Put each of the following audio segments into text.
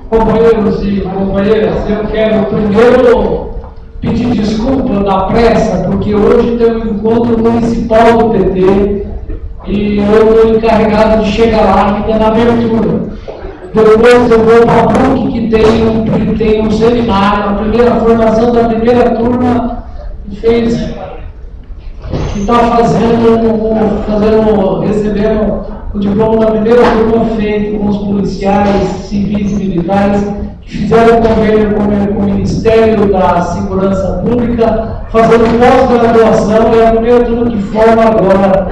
Companheiros e companheiras, eu quero primeiro pedir desculpa da pressa, porque hoje tem um encontro municipal do PT e eu estou encarregado de chegar lá ainda na abertura. Depois eu vou para a PUC, que tem um seminário, a primeira formação da primeira turma, que está recebendo o diploma da primeira turma feito com os policiais, civis e militares, que fizeram convênio com o Ministério da Segurança Pública, fazendo pós-graduação, e a primeira turma que forma agora,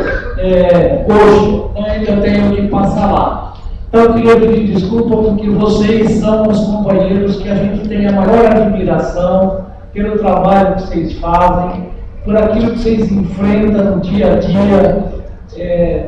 hoje. Então, ainda tenho que passar lá. Então, eu queria pedir desculpa, porque vocês são os companheiros que a gente tem a maior admiração pelo trabalho que vocês fazem, por aquilo que vocês enfrentam no dia a dia,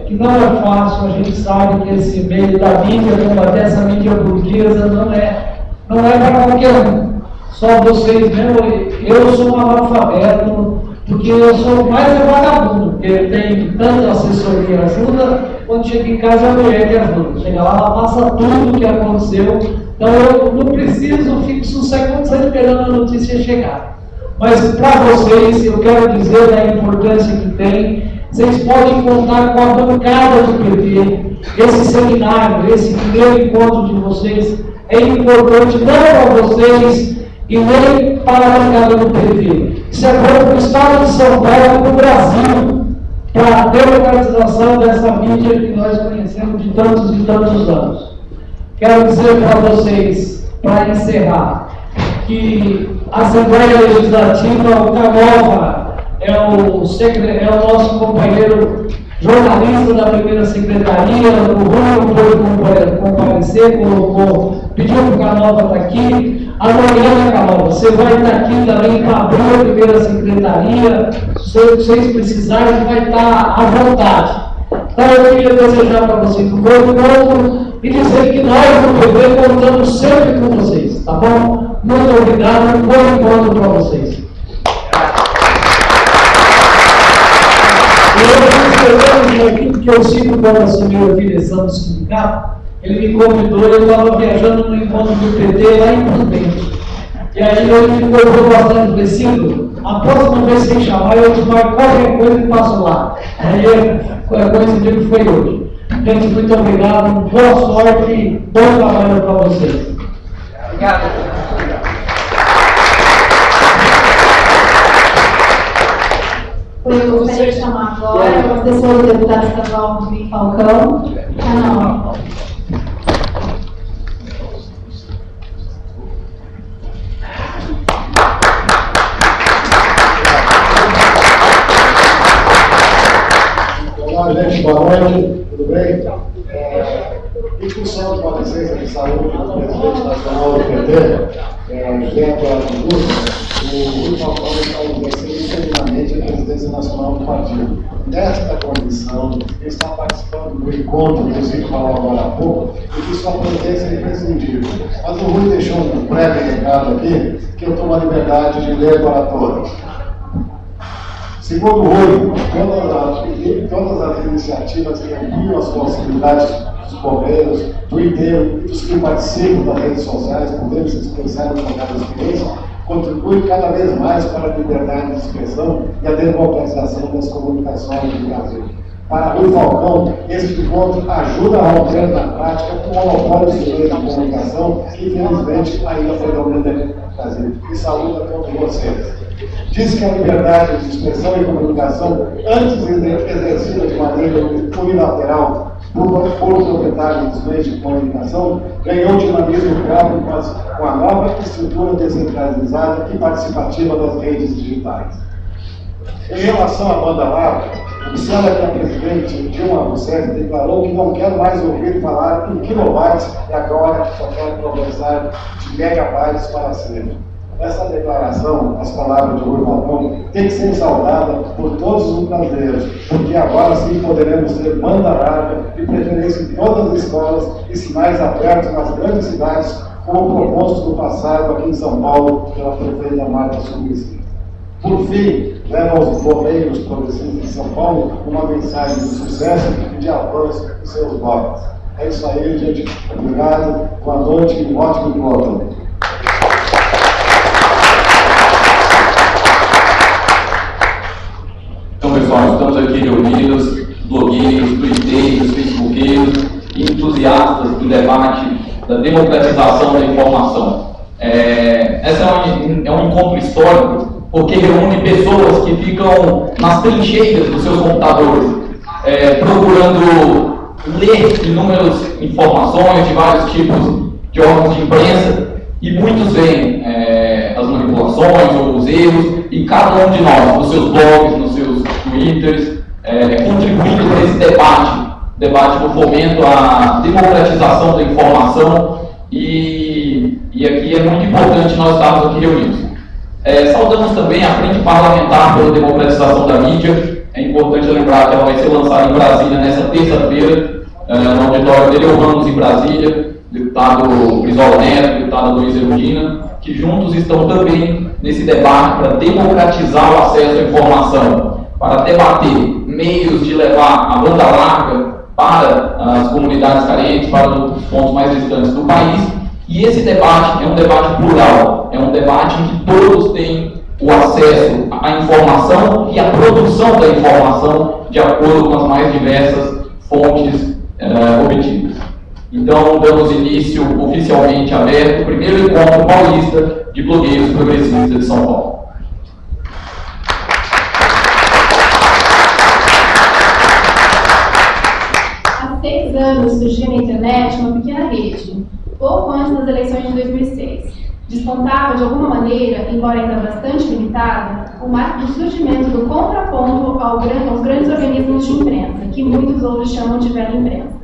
que não é fácil. A gente sabe que esse meio da mídia, combater essa mídia burguesa, não é para qualquer um. Só vocês mesmo. Eu sou um analfabeto, porque eu sou mais vagabundo, porque tem tanta assessoria ajuda, quando chega em casa é a mulher que ajuda. Chega lá, ela passa tudo o que aconteceu. Então eu não preciso, fico sossegado esperando a notícia chegar. Mas para vocês, eu quero dizer da importância que tem. Vocês podem contar com a bancada do PT. Esse seminário, esse primeiro encontro de vocês é importante não para vocês e nem para a bancada do PT. Isso é bom para o Estado de São Paulo e para o Brasil, para a democratização dessa mídia que nós conhecemos de tantos e tantos anos. Quero dizer para vocês, para encerrar, que a Assembleia Legislativa, o Canova, é o nosso companheiro jornalista da primeira secretaria, o Rui pôde comparecer, pediu para o Canova estar aqui. Amanhã, Canova, você vai estar aqui também para abrir a primeira secretaria, se vocês precisarem, vai estar à vontade. Então eu queria desejar para vocês um bom encontro e dizer que nós no PT contamos sempre com vocês, tá bom? Muito obrigado, um bom encontro para vocês. Porque eu cito quando assumi a direção do sindicato, ele me convidou, eu estava viajando no encontro do PT lá em Prudente. E aí ele me colocou bastante versículo. A próxima vez que chamar, eu te marco qualquer coisa e passo lá. Aí coincidiu que foi hoje. Gente, muito obrigado, boa sorte e bom trabalho para vocês. Obrigado. Eu gostaria de chamar agora a professora do deputado estadual Rubim Falcão. Canal. Olá, gente, boa noite, tudo bem? Em função de uma licença de saúde do presidente nacional do PT, Gilberto Araújo, o Rui Falcão está exercendo interinamente a presidência nacional do partido. Nesta condição, ele está participando do encontro, inclusive falou agora há pouco, e que sua presença é imprescindível. Mas o Rui deixou um breve recado aqui, que eu tomo a liberdade de ler para todos. Segundo o Rui, todas as iniciativas que ampliam as possibilidades dos bombeiros, do enterro e dos que participam das redes sociais, podemos expressar uma cada experiência, contribui cada vez mais para a liberdade de expressão e a democratização das comunicações no Brasil. Para Rui Falcão, este encontro ajuda a romper na prática o monopólio de meios de comunicação que, infelizmente, ainda predomina no Brasil. E saúda a todos vocês. Diz que a liberdade de expressão e comunicação, antes exercida de maneira unilateral por proprietários dos meios de comunicação, ganhou dinamismo próprio com a nova estrutura descentralizada e participativa das redes digitais. Em relação à banda larga, observa que a presidente Dilma Rousseff declarou que não quer mais ouvir falar em kilobytes e agora só quer conversar de megabytes para sempre. Essa declaração, as palavras de Rui Falcão, tem que ser saudada por todos os brasileiros, porque agora sim poderemos ter banda larga e preferência em todas as escolas e sinais abertos nas grandes cidades, como proposto no passado aqui em São Paulo pela prefeita Marta Suplicy. Por fim, leva aos bombeiros progressistas de São Paulo uma mensagem de sucesso e de avanço em seus votos. É isso aí, gente. Obrigado. Boa noite e um ótimo encontro. Então, pessoal, estamos aqui reunidos, blogueiros, twitteiros, facebookeiros, entusiastas do debate da democratização da informação. Esse é um encontro histórico, porque reúne pessoas que ficam nas trincheiras dos seus computadores, procurando ler inúmeras informações de vários tipos de órgãos de imprensa, e muitos veem as manipulações ou os erros, e cada um de nós, nos seus blogs, nos seus twitters, contribuindo para esse debate do fomento à democratização da informação, e aqui é muito importante nós estarmos aqui reunidos. Saudamos também a Frente Parlamentar pela Democratização da Mídia. É importante lembrar que ela vai ser lançada em Brasília nessa terça-feira, no auditório Nereu Ramos, em Brasília, deputado Brizola Neto, deputada Luiz Erundina, que juntos estão também nesse debate para democratizar o acesso à informação, para debater meios de levar a banda larga para as comunidades carentes, para os pontos mais distantes do país. E esse debate é um debate plural, é um debate em que todos têm o acesso à informação e à produção da informação de acordo com as mais diversas fontes obtidas. Então, damos início oficialmente aberto ao primeiro encontro paulista de blogueiros progressistas de São Paulo. Há 6 anos surgiu na internet uma pequena rede, pouco antes das eleições de 2006. Despontava, de alguma maneira, embora ainda bastante limitada, o marco do surgimento do contraponto aos grandes organismos de imprensa, que muitos outros chamam de velha imprensa.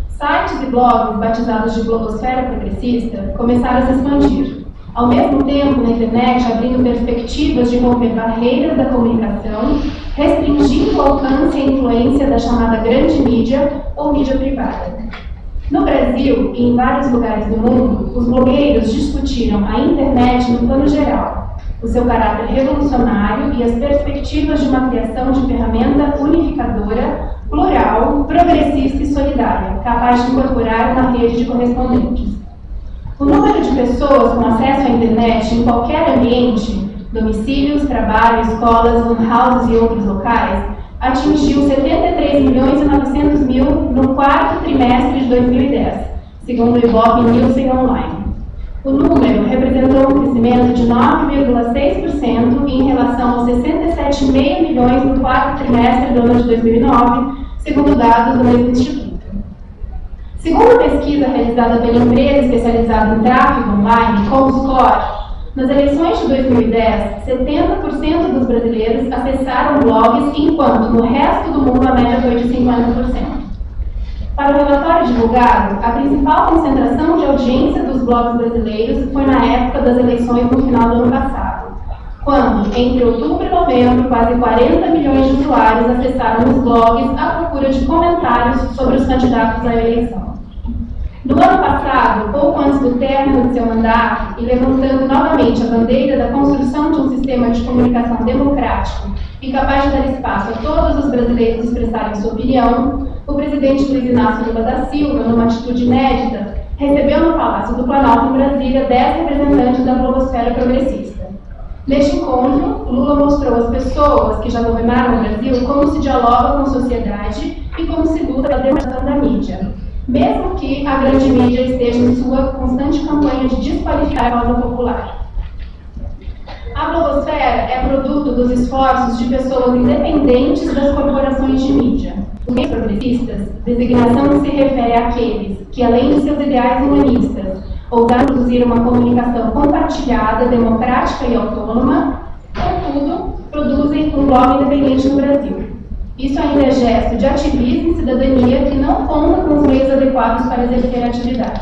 Sites e blogs, batizados de blogosfera progressista, começaram a se expandir. Ao mesmo tempo, na internet, abrindo perspectivas de romper barreiras da comunicação, restringindo o alcance e a influência da chamada grande mídia ou mídia privada. No Brasil e em vários lugares do mundo, os blogueiros discutiram a internet no plano geral, o seu caráter revolucionário e as perspectivas de uma criação de ferramenta unificadora, plural, progressista e solidária, capaz de incorporar uma rede de correspondentes. O número de pessoas com acesso à internet em qualquer ambiente, domicílios, trabalho, escolas, lan houses e outros locais, atingiu 73.900.000 no quarto trimestre de 2010, segundo o Ibope Nielsen Online. O número representou um crescimento de 9,6% em relação aos 67,5 milhões no quarto trimestre do ano de 2009, segundo dados do mesmo instituto. Segundo a pesquisa realizada pela empresa especializada em tráfego online, Comscore, nas eleições de 2010, 70% dos brasileiros acessaram blogs, enquanto no resto do mundo a média foi de 50%. Para o relatório divulgado, a principal concentração de audiência dos blogs brasileiros foi na época das eleições no final do ano passado, quando, entre outubro e novembro, quase 40 milhões de usuários acessaram os blogs à procura de comentários sobre os candidatos à eleição. No ano passado, pouco antes do término de seu mandato, e levantando novamente a bandeira da construção de um sistema de comunicação democrático e capaz de dar espaço a todos os brasileiros expressarem sua opinião, o presidente Luiz Inácio Lula da Silva, numa atitude inédita, recebeu no Palácio do Planalto, em Brasília, 10 representantes da blogosfera progressista. Neste encontro, Lula mostrou às pessoas que já governaram o Brasil como se dialoga com a sociedade e como se luta pela democratização da mídia, mesmo que a grande mídia esteja em sua constante campanha de desqualificar a voz popular. A blogosfera é produto dos esforços de pessoas independentes das corporações de mídia. Os meios progressistas, designação que se refere àqueles que, além de seus ideais humanistas, ousaram produzir uma comunicação compartilhada, democrática e autônoma, contudo, produzem um blog independente no Brasil. Isso ainda é gesto de ativismo e cidadania que não conta com os meios adequados para exercer a atividade.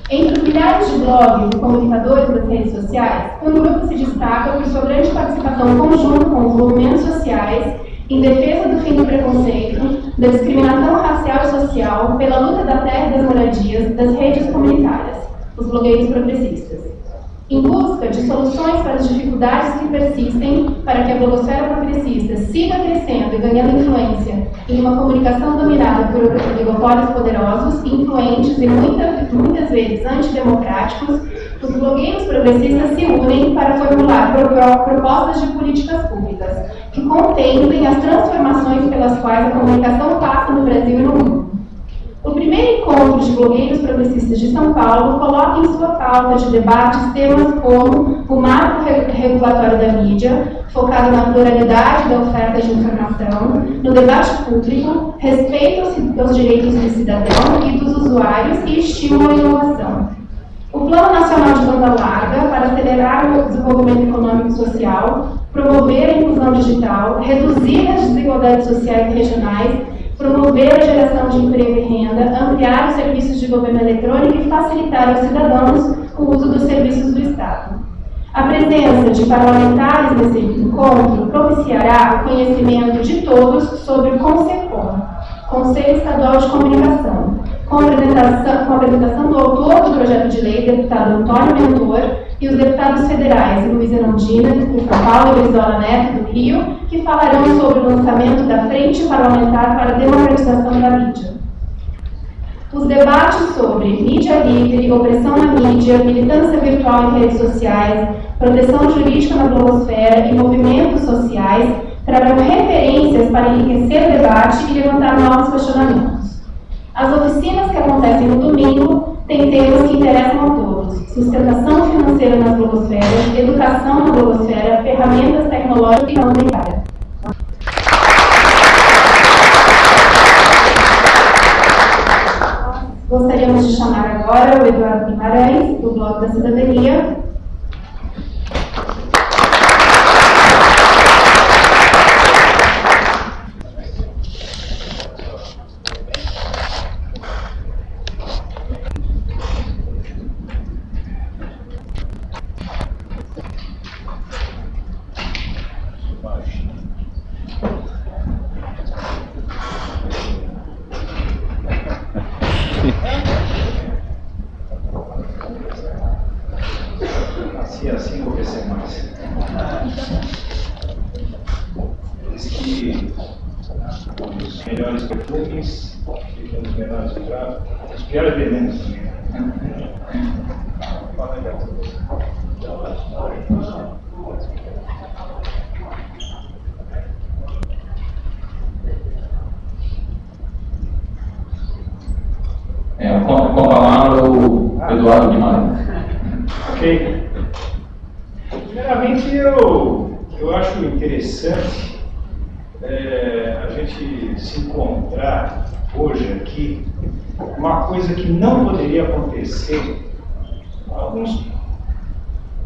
Entre os milhares de blogs e comunicadores das redes sociais, um grupo se destaca por sua grande participação conjunta com os movimentos sociais em defesa do fim do preconceito, da discriminação racial e social, pela luta da terra e das moradias, das redes comunitárias, os blogueiros progressistas. Em busca de soluções para as dificuldades que persistem para que a blogosfera progressista siga crescendo e ganhando influência em uma comunicação dominada por oligopólios poderosos, influentes e muitas vezes antidemocráticos, os blogueiros progressistas se unem para formular propostas de políticas públicas que contemplem as transformações pelas quais a comunicação passa no Brasil e no mundo. O primeiro encontro de blogueiros progressistas de São Paulo coloca em sua pauta de debates temas como o marco regulatório da mídia, focado na pluralidade da oferta de informação, no debate público, respeito aos direitos do cidadão e dos usuários e estímulo à inovação. O Plano Nacional de Banda Larga para acelerar o desenvolvimento econômico e social, promover a inclusão digital, reduzir as desigualdades sociais e regionais, promover a geração de emprego e renda, ampliar os serviços de governo eletrônico e facilitar aos cidadãos o uso dos serviços do Estado. A presença de parlamentares nesse encontro propiciará o conhecimento de todos sobre o CONSECOM, Conselho Estadual de Comunicação, com a apresentação do autor do projeto de lei, deputado Antônio Mentor, e os deputados federais Luiz Erundina, de São Paulo, e Brizola Neto, do Rio, que falarão sobre o lançamento da Frente Parlamentar para a Democratização da Mídia. Os debates sobre mídia livre, opressão na mídia, militância virtual em redes sociais, proteção jurídica na blogosfera e movimentos sociais trarão referências para enriquecer o debate e levantar novos questionamentos. As oficinas que acontecem no domingo têm temas que interessam a todos: sustentação financeira nas blogosferas, educação na blogosfera, ferramentas tecnológicas e não bancária. Gostaríamos de chamar agora o Eduardo Guimarães, do Bloco da Cidadania. Assim vou crescer mais. Diz que os melhores perfumes ficam os menores os piores venenos também. Com a palavra o Eduardo Guimarães. Ok. Primeiramente, eu acho interessante a gente se encontrar hoje aqui uma coisa que não poderia acontecer. Alguns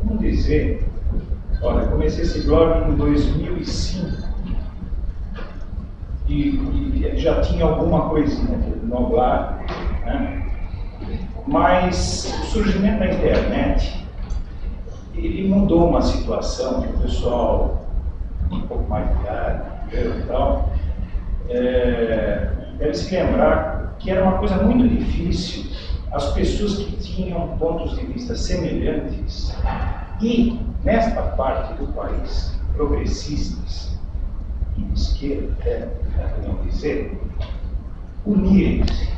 vão dizer, olha, comecei esse blog em 2005 e já tinha alguma coisinha de Noblar, né? Mas o surgimento da internet, ele mudou uma situação que o pessoal um pouco mais de idade e tal, deve se lembrar que era uma coisa muito difícil as pessoas que tinham pontos de vista semelhantes e, nesta parte do país, progressistas e de esquerda, não dizer, unirem-se.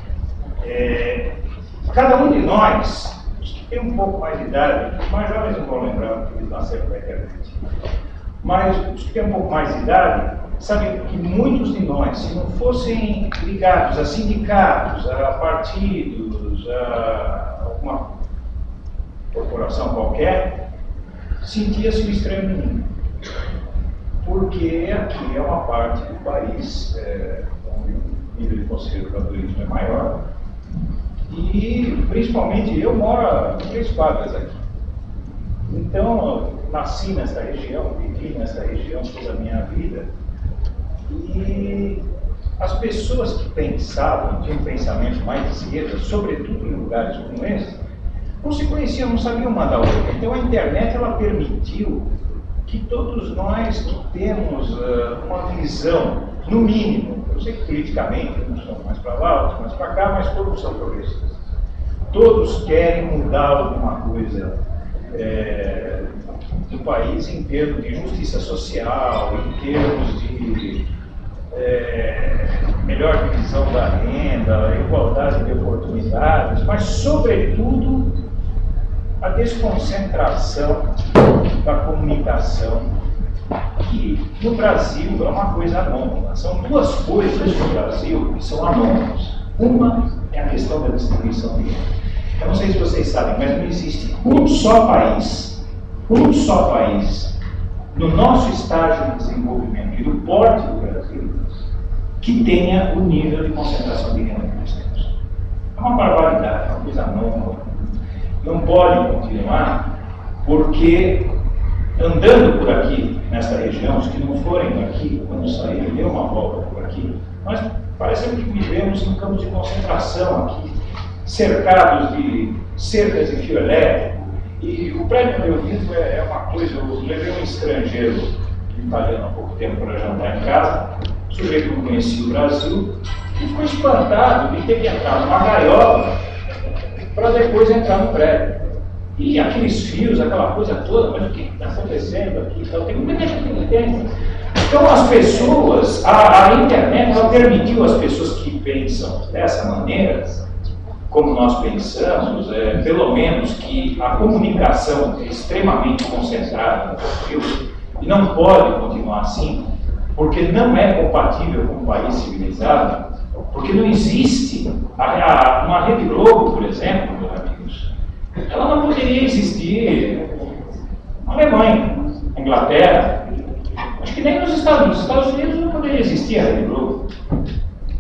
Cada um de nós, os que tem um pouco mais de idade, os mais jovens não vão lembrar porque eles nasceram na internet, mas os que têm um pouco mais de idade sabem que muitos de nós, se não fossem ligados a sindicatos, a partidos, a alguma corporação qualquer, sentia-se o extremo inimigo. Porque aqui é uma parte do país onde o nível de conservadorismo é maior. E, principalmente, eu moro a 3 quadras aqui. Então, nasci nessa região, vivi nessa região toda a minha vida. E as pessoas que pensavam, tinham um pensamento mais de esquerda, sobretudo em lugares como esse, não se conheciam, não sabiam uma da outra. Então, a internet, ela permitiu que todos nós que temos uma visão, no mínimo, eu sei que politicamente uns são mais para lá, outros mais para cá, mas todos são progressistas. Todos querem mudar alguma coisa do país em termos de justiça social, em termos de melhor divisão da renda, igualdade de oportunidades, mas, sobretudo, a desconcentração da comunicação, que no Brasil é uma coisa anônima. São duas coisas no Brasil que são anônimas. Uma é a questão da distribuição de renda. Eu não sei se vocês sabem, mas não existe um só país, no nosso estágio de desenvolvimento e do porte do Brasil, que tenha o nível de concentração de renda que nós temos. É uma barbaridade, é uma coisa nova. Não pode continuar, porque andando por aqui, nesta região, os que não forem daqui, quando saírem, dê uma volta por aqui, nós parecemos que vivemos em campos de concentração aqui, cercados de cercas de fio elétrico. E o prédio onde eu vivo é uma coisa. Eu levei um estrangeiro italiano há pouco tempo para jantar em casa, um sujeito que não conhecia o Brasil, e ficou espantado de ter que entrar numa gaiola para depois entrar no prédio. E aqueles fios, aquela coisa toda, mas o que está acontecendo aqui? Então, tem muita gente que não entende. Então, as pessoas, a internet, ela permitiu às pessoas que pensam dessa maneira, como nós pensamos, pelo menos que a comunicação é extremamente concentrada no Brasil, e não pode continuar assim, porque não é compatível com um país civilizado, porque não existe uma Rede Globo, por exemplo, meus amigos, ela não poderia existir na Alemanha, na Inglaterra, acho que nem nos Estados Unidos não poderia existir a Rede Globo,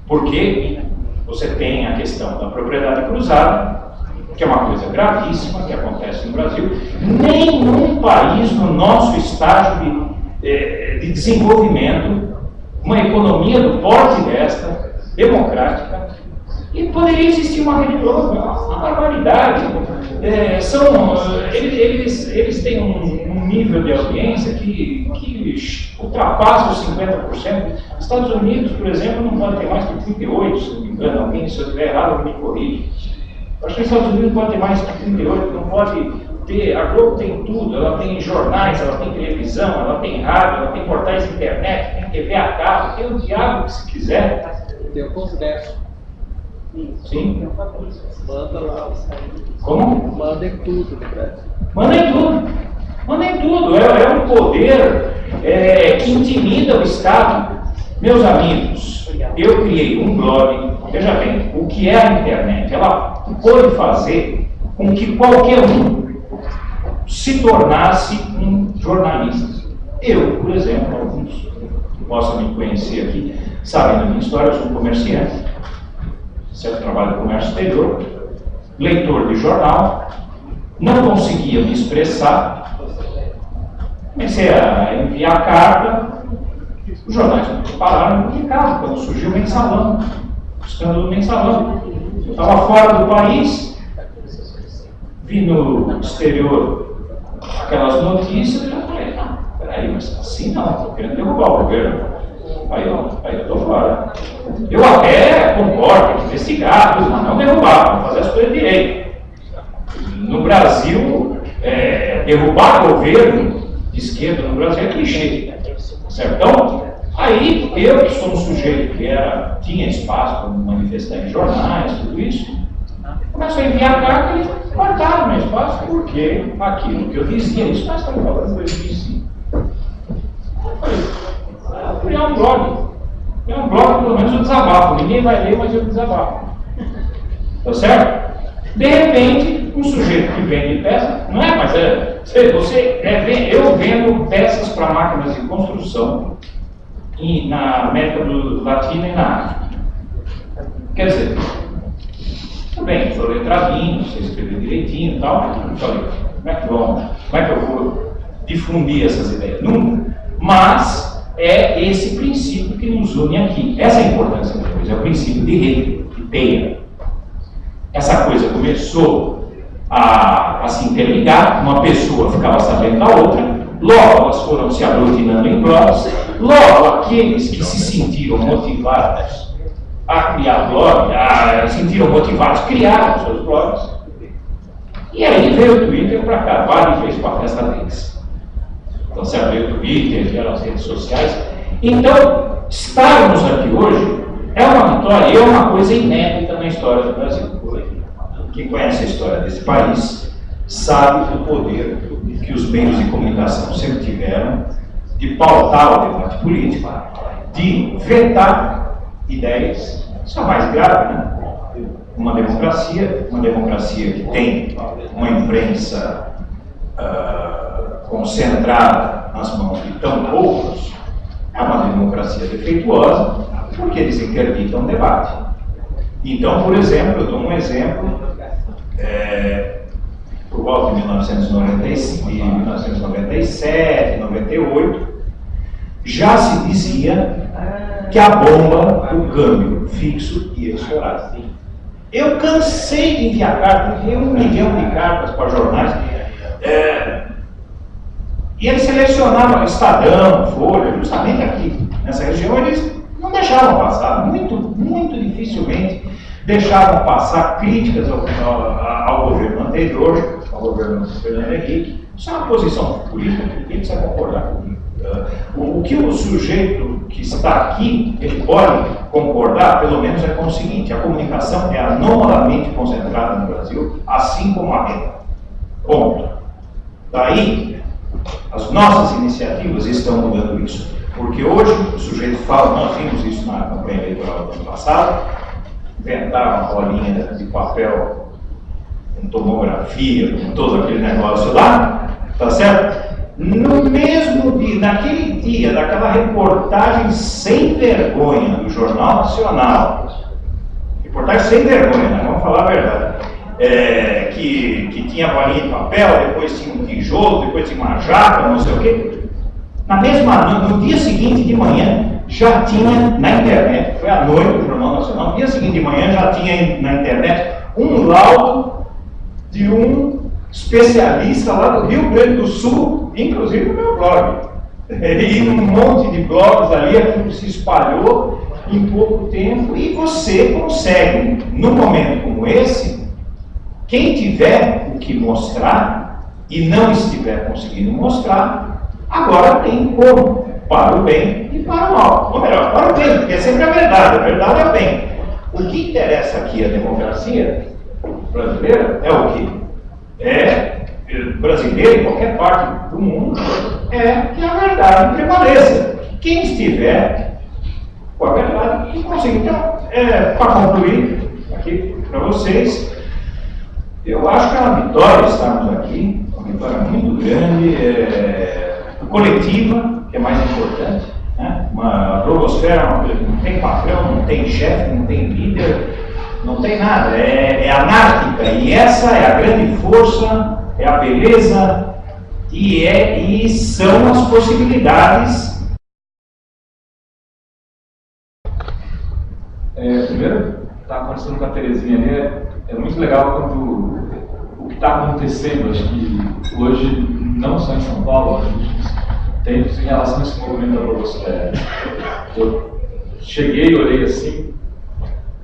porque você tem a questão da propriedade cruzada, que é uma coisa gravíssima que acontece no Brasil. Nenhum país no nosso estágio de desenvolvimento, uma economia do porte desta, democrática, e poderia existir uma Rede Globo, uma barbaridade. Eles têm um nível de audiência que ultrapassa os 50%. Estados Unidos, por exemplo, não pode ter mais que 38%, se não me engano. Alguém, se eu estiver errado, me corrige. Acho que os Estados Unidos pode ter mais que 38%, não pode ter. A Globo tem tudo, ela tem jornais, ela tem televisão, ela tem rádio, ela tem portais de internet, tem TV a cabo, tem o diabo que se quiser. Tem o Congresso. Sim. Manda lá. Como? Manda em tudo no Brasil. Manda em tudo. Manda em tudo. É um poder que intimida o Estado. Meus amigos, eu criei um blog. Veja bem, o que é a internet? Ela pode fazer com que qualquer um se tornasse um jornalista. Eu, por exemplo, alguns que possam me conhecer aqui, sabem da minha história, eu sou um comerciante, certo, trabalho no comércio exterior, leitor de jornal, não conseguia me expressar, comecei a enviar carta, os jornais pararam de publicar, quando surgiu o mensalão, o escândalo do mensalão. Eu estava fora do país, vi no exterior aquelas notícias, e já falei, não, peraí, mas assim não, estou querendo derrubar o governo. Aí eu estou fora. Eu até concordo, tem que investigar, mas não derrubar, vamos fazer as coisas direito. No Brasil, derrubar governo de esquerda no Brasil é clichê. Certo? Então, aí eu, que sou um sujeito que tinha espaço para manifestar em jornais, tudo isso, começo a enviar carta e eles cortaram meu espaço, porque aquilo que eu dizia, isso nós estamos falando em 2005. Eu falei, vou criar um blog. É um blog, pelo menos eu desabafo. Ninguém vai ler, mas eu desabafo. Tá certo? De repente, um sujeito que vende peças, não é, mas eu vendo peças para máquinas de construção na América Latina e na África. Quer dizer, tudo bem, sou letradinho, sei escrever direitinho e tal, mas falei, como é que eu vou difundir essas ideias? Nunca. Mas é esse princípio que nos une aqui. Essa é a importância da coisa, é o princípio de rede, de teia. Essa coisa começou a se interligar, uma pessoa ficava sabendo da outra, logo elas foram se aglutinando em blogs, logo aqueles que se sentiram motivados a criar blog, sentiram motivados, criaram seus blogs. E aí veio o Twitter para cá, vale fez com a festa deles. Então, você veio o Twitter, vieram as redes sociais. Então, estarmos aqui hoje é uma vitória e é uma coisa inédita na história do Brasil. Quem conhece a história desse país sabe do poder que os meios de comunicação sempre tiveram de pautar o debate político, de vetar ideias. Isso é o mais grave, né? Uma democracia que tem uma imprensa concentrada nas mãos de tão poucos, é uma democracia defeituosa, porque eles interditam o debate. Então, por exemplo, eu dou um exemplo, por volta de 1997, 98, já se dizia que a bomba do câmbio fixo ia estourar. Eu cansei de enviar cartas, enviei 1 milhão de cartas para jornais, e eles selecionavam Estadão, Folha, justamente aqui, nessa região, eles não deixavam passar, muito dificilmente deixavam passar críticas ao governo anterior, ao governo Fernando Henrique. Isso é uma posição política que ninguém precisa concordar comigo. O que o sujeito que está aqui, ele pode concordar, pelo menos é com o seguinte: a comunicação é anormalmente concentrada no Brasil, assim como a renda. Ponto. Daí, as nossas iniciativas estão mudando isso. Porque hoje o sujeito fala, nós vimos isso na campanha eleitoral do ano passado, inventaram uma bolinha de papel com tomografia, com todo aquele negócio lá, tá certo? No mesmo dia, naquele dia, daquela reportagem sem vergonha do Jornal Nacional, reportagem sem vergonha, né? Vamos falar a verdade, que tinha bolinha de papel, depois tinha um tijolo, depois tinha uma jaca, não sei o quê. No dia seguinte de manhã, já tinha na internet, foi à noite do Jornal Nacional, no dia seguinte de manhã já tinha na internet um laudo de um especialista lá do Rio Grande do Sul, inclusive no meu blog. E um monte de blogs ali, aquilo se espalhou em pouco tempo, e você consegue, num momento como esse, quem tiver o que mostrar e não estiver conseguindo mostrar, agora tem como, para o bem e para o mal. Ou melhor, para o bem, porque é sempre a verdade é o bem. O que interessa aqui a democracia brasileira é o quê? Brasileiro em qualquer parte do mundo, é que a verdade prevaleça. Quem estiver com a verdade que conseguir. Então, para concluir aqui para vocês, eu acho que é uma vitória estarmos aqui, uma vitória muito grande, coletiva, que é mais importante, né? A blogosfera não tem papel, não tem chefe, não tem líder, não tem nada, é anárquica, e essa é a grande força, é a beleza, e são as possibilidades. Primeiro, estava conversando com a Terezinha ali, é muito legal quando o que está acontecendo, acho que hoje, não só em São Paulo, a gente tem em relação a esse movimento da blogosfera. Eu cheguei, olhei assim,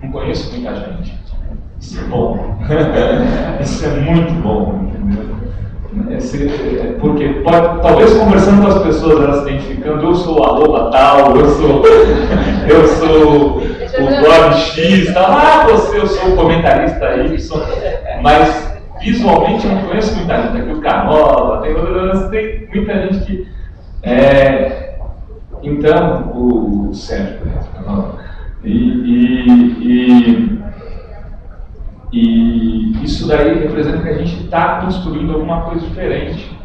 não conheço muita gente. Isso é bom. Isso é muito bom, entendeu? Porque talvez conversando com as pessoas, elas se identificando, eu sou o Aloba tal, eu sou o blog X, tal, eu sou o comentarista Y, mas visualmente eu não conheço muita gente. Aqui o Canova, tem muita gente que. Então, o Sérgio, e isso daí representa que a gente está construindo alguma coisa diferente,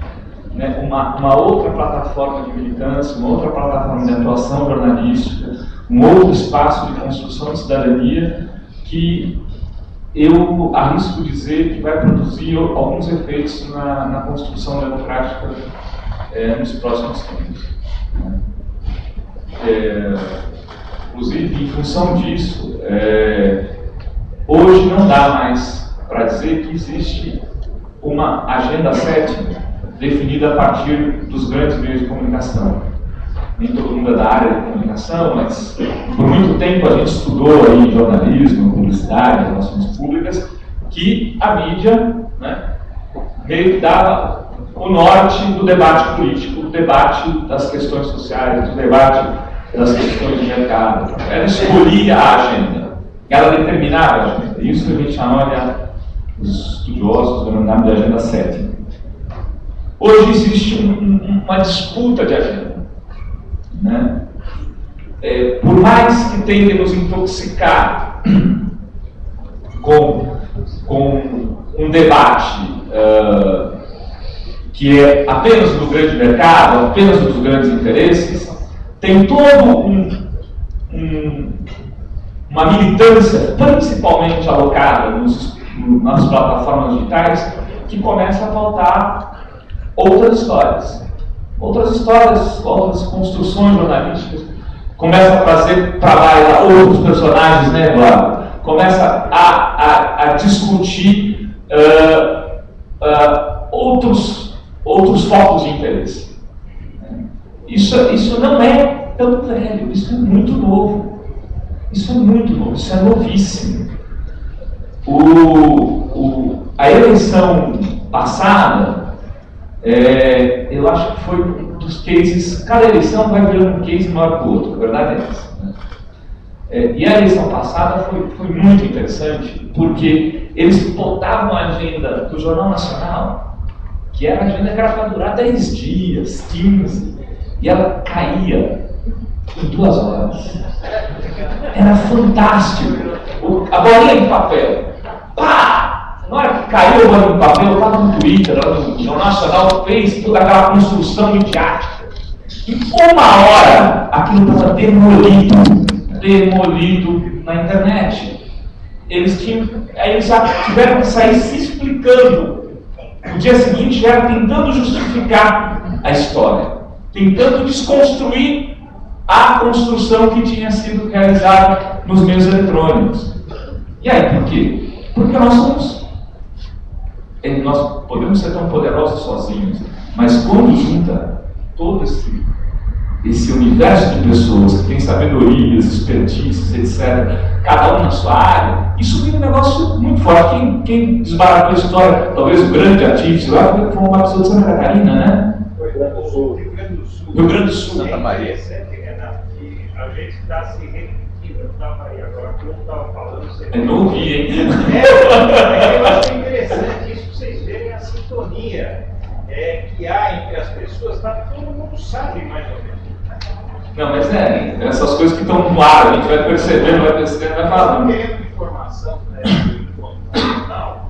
né? Uma outra plataforma de militância, uma outra plataforma de atuação jornalística, um outro espaço de construção de cidadania que eu arrisco dizer que vai produzir alguns efeitos na construção democrática nos próximos tempos. Inclusive, em função disso, hoje não dá mais para dizer que existe uma agenda sétima definida a partir dos grandes meios de comunicação. Nem todo mundo é da área de comunicação, mas por muito tempo a gente estudou aí jornalismo, publicidade, relações públicas, que a mídia, né, meio que dava o norte do debate político, do debate das questões sociais, do debate das questões de mercado. Ela escolhia a agenda, ela determinava a agenda. Isso que a gente chama, os estudiosos denominam de agenda sétima. Hoje existe uma disputa de agenda, né? Por mais que tentem nos intoxicar com um debate que é apenas do grande mercado, apenas dos grandes interesses, tem todo uma militância, principalmente alocada nas plataformas digitais, que começa a faltar outras histórias, outras construções jornalísticas, começa a trazer para lá outros personagens, né, Eduardo? Começa a discutir outros focos de interesse. Isso não é tão velho, isso é muito novo. Isso é novíssimo. A eleição passada, eu acho que foi um dos cases, cada eleição vai virando um case maior que o outro, a verdade é essa. Né? E a eleição passada foi muito interessante, porque eles botavam a agenda do Jornal Nacional, que era a agenda que era para durar 10 dias, 15, e ela caía em 2 horas. Era fantástico. A bolinha de papel, pá! Na hora que caiu a bolinha de papel, eu estava no Twitter, o Jornal Nacional fez toda aquela construção midiática. Em 1 hora, aquilo estava demolido na internet. Eles já tiveram que sair se explicando. No dia seguinte já era tentando justificar a história, tentando desconstruir a construção que tinha sido realizada nos meios eletrônicos. E aí, por quê? Porque nós podemos ser tão poderosos sozinhos, mas quando junta todo esse universo de pessoas que tem sabedorias, expertises, etc., cada um na sua área, isso vira um negócio muito forte. Quem desbaratou a história, talvez o grande artífice lá, foi uma pessoa de Santa Catarina, né? Rio Grande do Sul. Santa Maria. A gente está se repetindo, estava aí agora, que eu estava falando. Eu não ouvi, hein? Eu acho interessante isso, para vocês verem a sintonia que há entre as pessoas, todo mundo sabe mais ou menos. Não, mas essas coisas que estão no ar, a gente vai percebendo, vai falando. Querendo informação, né? Não.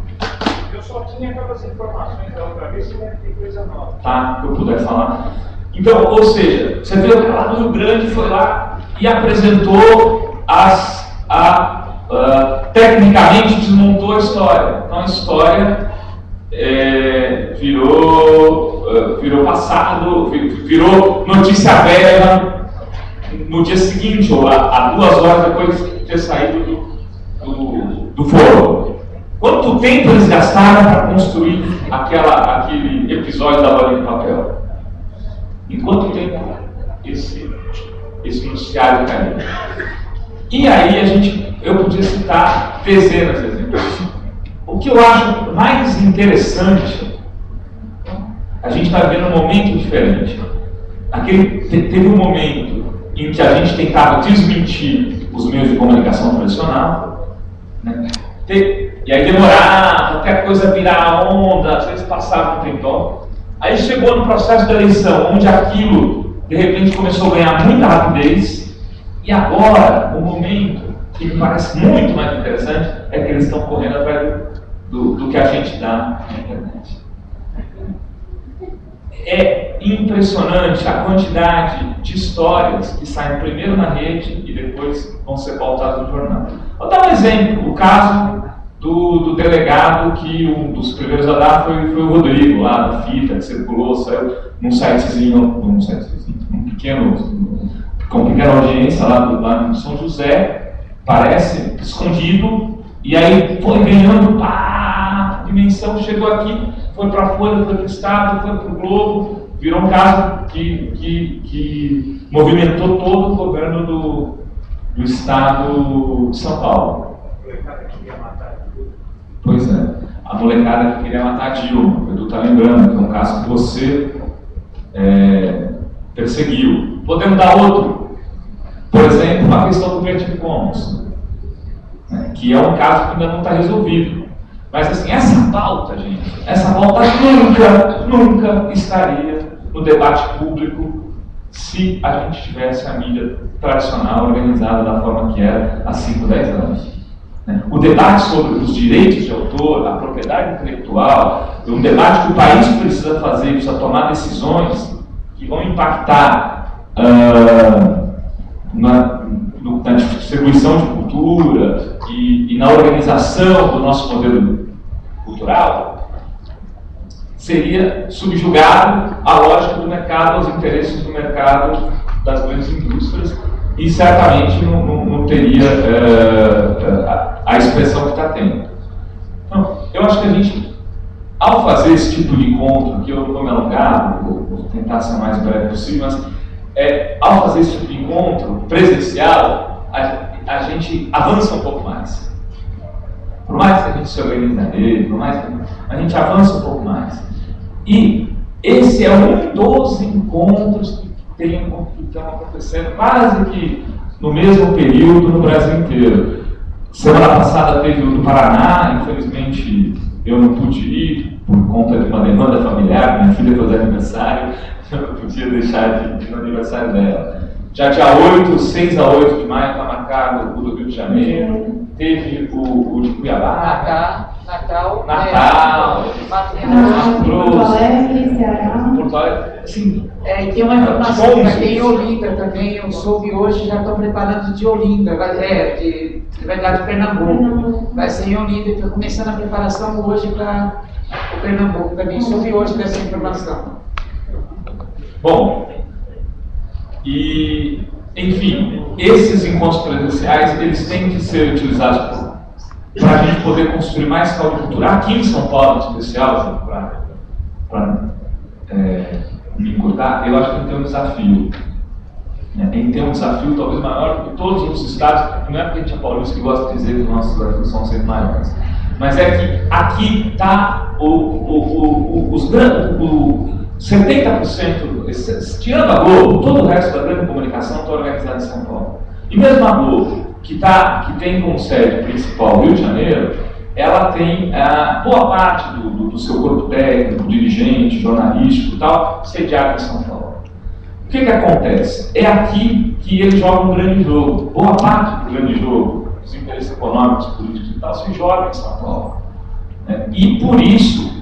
Eu só tinha aquelas informações da outra vez, se deve ter coisa nova. Tá, que eu puder falar. Então, ou seja, você viu que lá do Rio Grande foi lá e apresentou tecnicamente desmontou a história. Então a história virou passado, virou notícia velha no dia seguinte, ou a 2 horas depois de ter saído do foro. Quanto tempo eles gastaram para construir aquele episódio da bolinha de papel? Em quanto tempo esse noticiário caiu? E aí eu podia citar dezenas de exemplos. O que eu acho mais interessante, a gente está vivendo um momento diferente. Teve um momento em que a gente tentava desmentir os meios de comunicação tradicional, né? E aí demorava até a coisa virar onda, às vezes passava um tempão. Aí chegou no processo da eleição, onde aquilo de repente começou a ganhar muita rapidez, e agora o momento que me parece muito mais interessante é que eles estão correndo atrás do que a gente dá na internet. É impressionante a quantidade de histórias que saem primeiro na rede e depois vão ser pautadas no jornal. Vou dar um exemplo, o caso do delegado que um dos primeiros a dar foi o Rodrigo, lá da fita, que circulou, saiu num sitezinho, com pequena audiência lá em São José, parece escondido, e aí foi ganhando dimensão, chegou aqui, foi para a Folha, foi para o Estado, foi para o Globo, virou um caso que movimentou todo o governo do Estado de São Paulo. Pois é, a molecada que queria matar a Dilma, o Edu está lembrando, que é um caso que você perseguiu. Podemos dar outro. Por exemplo, a questão do Creative Commons, né, que é um caso que ainda não está resolvido. Mas assim, essa pauta, gente, essa pauta nunca estaria no debate público se a gente tivesse a mídia tradicional organizada da forma que era há 5, 10 anos. O debate sobre os direitos de autor, a propriedade intelectual, um debate que o país precisa fazer, precisa tomar decisões que vão impactar na distribuição de cultura e na organização do nosso modelo cultural, seria subjugado à lógica do mercado, aos interesses do mercado, das grandes indústrias, e certamente não teria a expressão que está tendo. Então, eu acho que a gente, ao fazer esse tipo de encontro, que eu não vou me alongar, vou tentar ser o mais breve possível, mas ao fazer esse tipo de encontro presencial, a gente avança um pouco mais. Por mais que a gente se organize nele, por mais que a gente avança um pouco mais. E esse é um dos encontros que estão acontecendo quase que no mesmo período no Brasil inteiro. Semana passada teve o do Paraná, infelizmente eu não pude ir por conta de uma demanda familiar, minha filha fez aniversário, eu não podia deixar de ir no aniversário dela. Já dia 6 a 8 de maio está marcado o do Rio de Janeiro, teve o de Cuiabá, Natal, Porto Alegre, Ceará. Porto Alegre, assim, e tem uma informação que tem em Olinda também, eu soube hoje, já estou preparando de Olinda, de Pernambuco. Vai ser em Olinda, estou começando a preparação hoje para o Pernambuco também, soube hoje dessa informação. Bom, e, enfim, esses encontros presenciais, eles têm que ser utilizados para a gente poder construir mais caldo cultural. Aqui em São Paulo, em especial, para me encurtar, eu acho que tem um desafio. Tem que ter um desafio talvez maior do que todos os outros estados. Não é porque a gente é paulista que gosta de dizer que os nossos desafios são sempre maiores. Mas é que aqui está os grandes... 70%, tirando a Globo, todo o resto da grande comunicação está organizado em São Paulo. E mesmo a Globo, que tem como sede principal o Rio de Janeiro, ela tem boa parte do seu corpo técnico, dirigente, jornalístico e tal, sediado em São Paulo. O que acontece? É aqui que eles jogam um grande jogo. Boa parte do grande jogo, os interesses econômicos, políticos e tal, se joga em São Paulo. E por isso,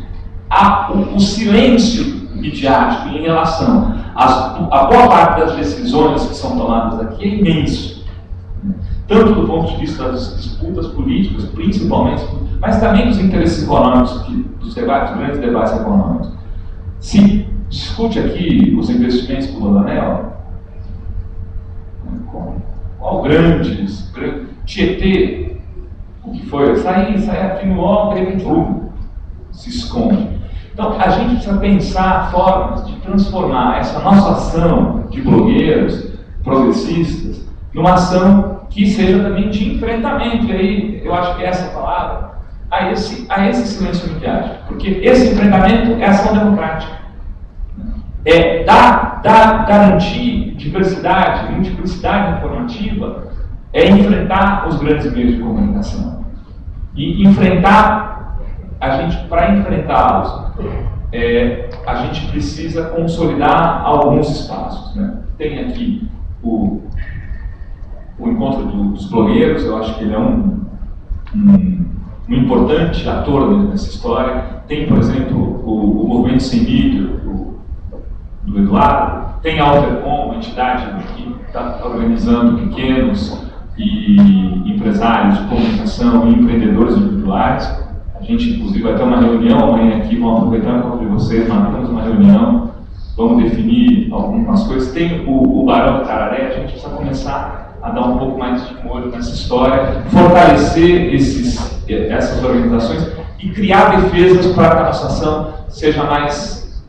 o silêncio midiático em relação a boa parte das decisões que são tomadas aqui é imenso. Tanto do ponto de vista das disputas políticas, principalmente, mas também dos interesses econômicos, dos grandes debates econômicos. Se discute aqui os investimentos do Rodanel, qual grandes, Tietê, o que foi? Sai aqui no ombro, de repente, se esconde. Então, a gente precisa pensar formas de transformar essa nossa ação de blogueiros, progressistas, numa ação que seja também de enfrentamento. E aí, eu acho que essa palavra, a esse silêncio midiático. Porque esse enfrentamento é ação democrática. É garantir diversidade, multiplicidade informativa, é enfrentar os grandes meios de comunicação. E para enfrentá-los, a gente precisa consolidar alguns espaços. Tem aqui o encontro dos blogueiros, eu acho que ele é um importante ator nessa história. Tem, por exemplo, o Movimento Sem Mídia, do Eduardo. Tem a Altercom, uma entidade que está organizando pequenos e empresários de comunicação e empreendedores individuais. A gente, inclusive, vai ter uma reunião amanhã aqui, vamos aproveitar o encontro de vocês, marcamos uma reunião, vamos definir algumas coisas. Tem o Barão do Cararé, a gente precisa começar a dar um pouco mais de molho nessa história, fortalecer essas organizações e criar defesas para que a nossa ação seja mais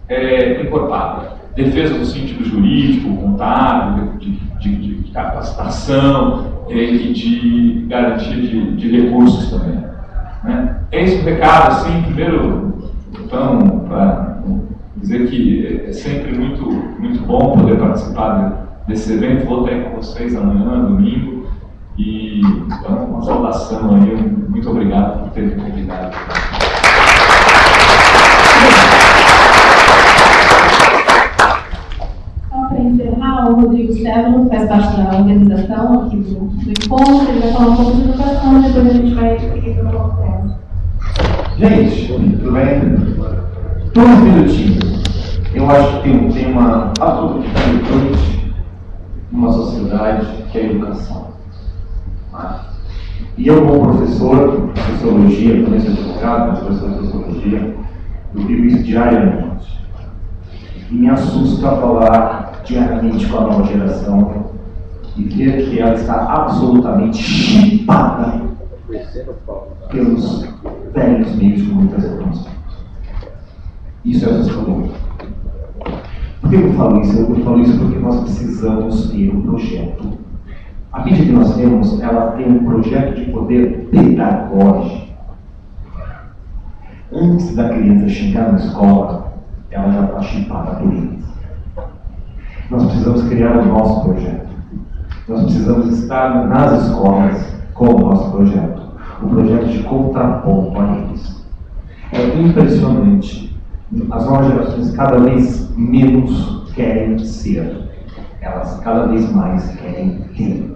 encorpada. Defesa no sentido jurídico, contábil, de capacitação e de garantia de recursos também. É esse o recado, assim, primeiro, Então, para dizer que é sempre muito bom poder participar desse evento, vou estar com vocês amanhã, domingo, e então, uma saudação aí, muito obrigado por ter me convidado. Para encerrar, o Rodrigo Cévalo faz parte da organização aqui do encontro, ele vai falar um pouco de educação, depois a gente vai seguir para o novo tema. Gente, tudo bem? 2 minutinhos. Eu acho que tem um tema absolutamente importante numa sociedade, que é a educação. E eu, como professor de sociologia, também sou advogado, mas professor de sociologia, eu vivo isso diariamente. E me assusta falar diariamente com a nova geração e ver que ela está absolutamente chipada pelos velhos meios de comunicação. Isso é assustador. Por que eu falo isso? Eu falo isso porque nós precisamos ter um projeto. A mídia que nós temos, ela tem um projeto de poder pedagógico. Antes da criança chegar na escola, ela já está chipada por eles. Nós precisamos criar o nosso projeto. Nós precisamos estar nas escolas com o nosso projeto. O projeto de contraponto a eles. É impressionante. As novas gerações cada vez menos querem ser. Elas cada vez mais querem ter.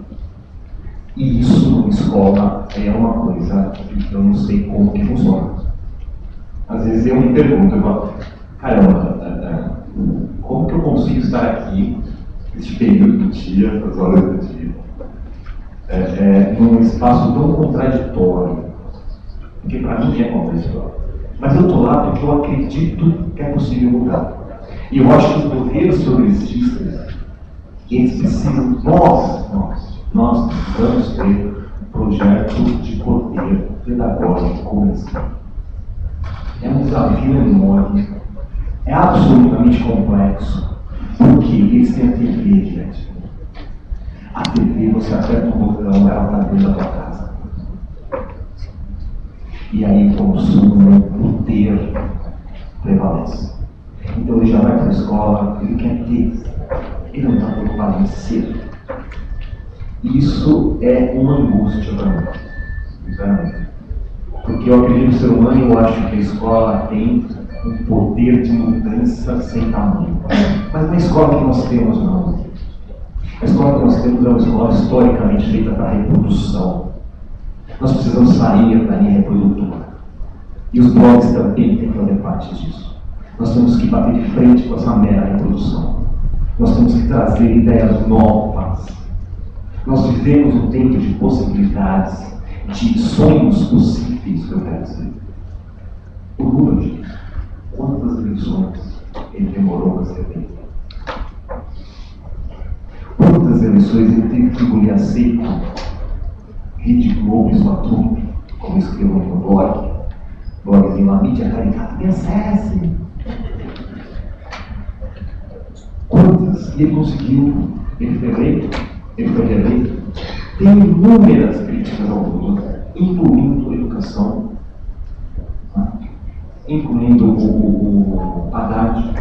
E isso numa escola é uma coisa que eu não sei como que funciona. Às vezes eu me pergunto, eu falo, caramba, como que eu consigo estar aqui, nesse período do dia, essas horas do dia, num espaço tão contraditório? Porque para mim é contraditório. Mas eu estou lá porque eu acredito que é possível mudar. E eu acho que os governos progressistas, eles precisam, nós precisamos ter um projeto de poder pedagógico como esse. É um desafio enorme, é absolutamente complexo, porque eles têm a TV, gente. A TV, você aperta um botão, ela está dentro da tua casa. E aí o consumo, o ter, prevalece. Então ele já vai para a escola, ele quer ter, ele não está preocupado em ser. Isso é uma angústia para mim, sinceramente. Porque eu acredito no ser humano e eu acho que a escola tem um poder de mudança sem tamanho. Mas na escola que nós temos, não. A escola que nós temos é uma escola historicamente feita para a reprodução. Nós precisamos sair da linha reprodutora. E os blogs também têm que fazer parte disso. Nós temos que bater de frente com essa mera reprodução. Nós temos que trazer ideias novas. Nós vivemos um tempo de possibilidades, de sonhos possíveis, que eu quero dizer. O Lula diz, quantas eleições ele demorou para ser feito? Quantas eleições ele teve que engolir a seco? Rede Globo, Spatup, como escrevo no meu blogzinho lá, mídia caricata, me acesse. Quantas ele conseguiu, ele foi eleito, ele foi reeleito, tem inúmeras críticas ao Lula, incluindo a educação, incluindo o Haddad,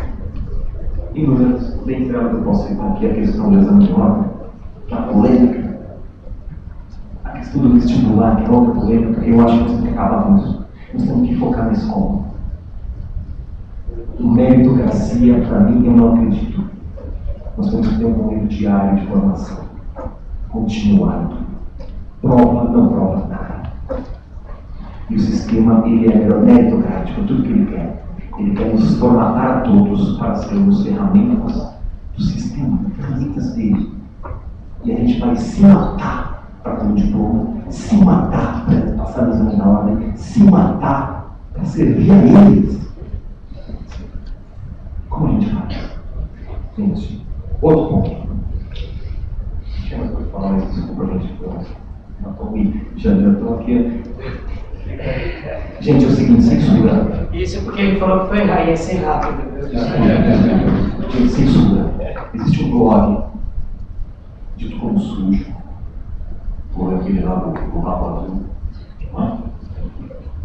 inúmeras, dentre elas eu posso citar aqui a questão do exame de ordem, que é a polêmica, a questão do vestibular, que é outra polêmica. Eu acho que nós temos que acabar com isso. Nós temos que focar na escola. Meritocracia, para mim, eu não acredito. Nós temos que ter um momento diário de formação, continuado. Prova, não prova nada. E o sistema, ele é meritocrático, tudo que ele quer. Ele quer nos formatar a todos para sermos ferramentas do sistema, ferramentas dele. E a gente vai se matar para ter um diploma, se matar para passar nos anos da ordem, se matar para servir a eles. Como a gente faz? Gente, outro ponto. Tinha mais coisa para falar, mas desculpa a gente. Já estou aqui. Gente, é o seguinte, censura. Isso porque ele falou que foi errar, ia ser rápido. Gente, censura. Existe um blog dito como sujo, por aquele lá do Rafa Azul,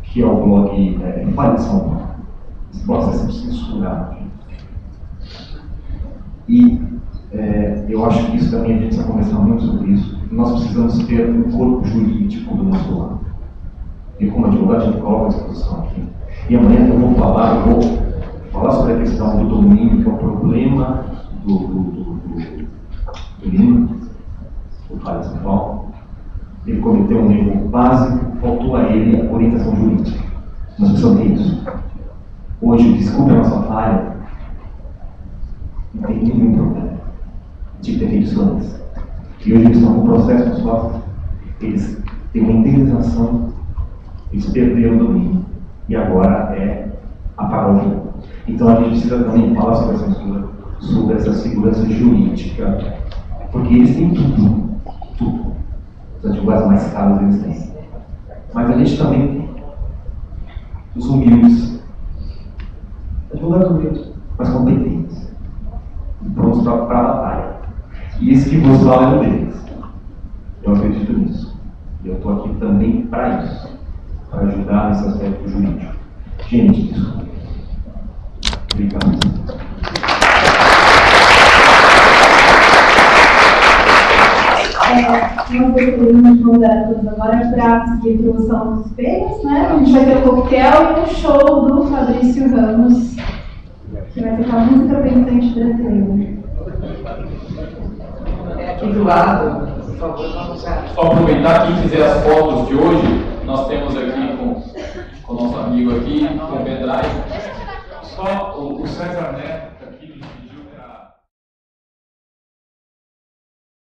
que é o blog Fale São Paulo. Esse processo é censurado. E eu acho que isso também, a gente precisa conversar muito sobre isso. Nós precisamos ter um corpo jurídico do nosso lado. E como advogado, a gente coloca essa posição aqui. E amanhã eu vou falar sobre a questão do domínio, que é o problema do Lima, do Fábio de São Paulo. Ele cometeu um erro básico, faltou a ele a orientação jurídica. Nós precisamos ter isso. Hoje, desculpe a nossa falha, não tem nenhum problema. Tinha que ter feito isso antes. E hoje eles estão com o processo nos costas, eles têm uma indenização, eles perderam o domínio. E agora é apagar o jogo. Então a gente precisa também falar sobre a censura, sobre essa segurança jurídica, porque eles têm tudo. Os advogados mais caros eles têm. Mas a gente também tem os humildes, advogados humildes, mas competentes, prontos para a batalha. E esse que vos fala é um deles. Eu acredito nisso. E eu estou aqui também para isso, para ajudar nesse aspecto jurídico. Gente, desculpa. Obrigado. Nós gostaríamos de convidar todos agora para seguir a introdução dos prêmios, né? A gente vai ter o coquetel e o show do Fabrício Ramos, que vai tocar música pensante brasileira. Aqui do lado, por favor, vamos já. Só aproveitar, quem fizer as fotos de hoje, nós temos aqui com o nosso amigo aqui, com o pendrive. Só o César Neto.